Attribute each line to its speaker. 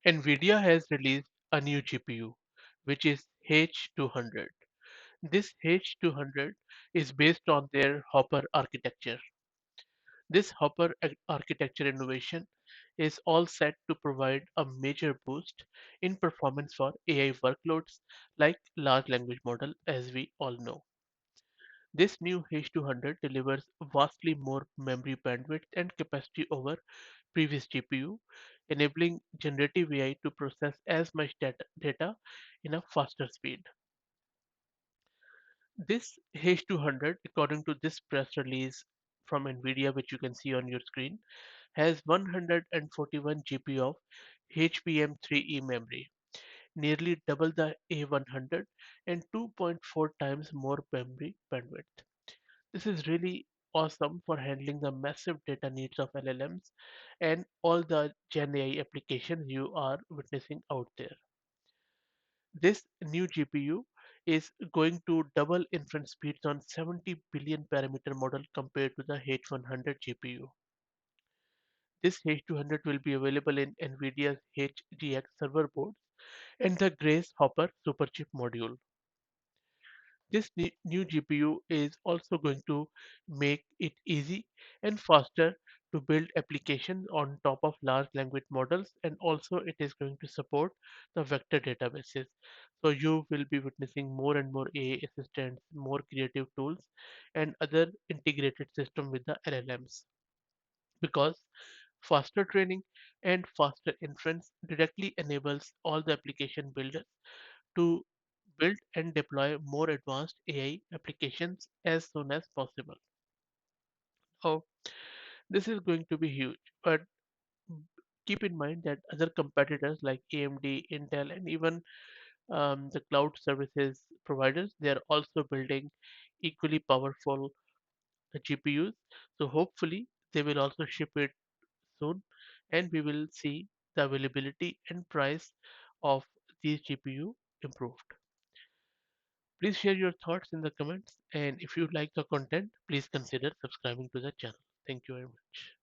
Speaker 1: NVIDIA has released a new GPU, which is H200. This H200 is based on their Hopper architecture. This Hopper architecture innovation is all set to provide a major boost in performance for AI workloads like large language model, as we all know. This new H200 delivers vastly more memory bandwidth and capacity over previous GPU, enabling generative AI to process as much data in a faster speed. This H200, according to this press release from NVIDIA, which you can see on your screen, has 141 GB of HBM3E memory, nearly double the A100 and 2.4 times more memory bandwidth. This is really awesome for handling the massive data needs of LLMs and all the Gen AI applications you are witnessing out there. This new GPU is going to double inference speeds on 70 billion parameter model compared to the H100 GPU. This H200 will be available in NVIDIA's HGX server boards and the Grace Hopper superchip module. This new GPU is also going to make it easy and faster to build applications on top of large language models, and also it is going to support the vector databases. So you will be witnessing more and more AI assistants, more creative tools, and other integrated system with the LLMs, because faster training and faster inference directly enables all the application builders to build and deploy more advanced AI applications as soon as possible. So this is going to be huge, but keep in mind that other competitors like AMD, Intel, and even the cloud services providers, they are also building equally powerful GPUs. So hopefully they will also ship it soon, and we will see the availability and price of these GPU improved. Please share your thoughts in the comments, and if you like the content, please consider subscribing to the channel. Thank you very much.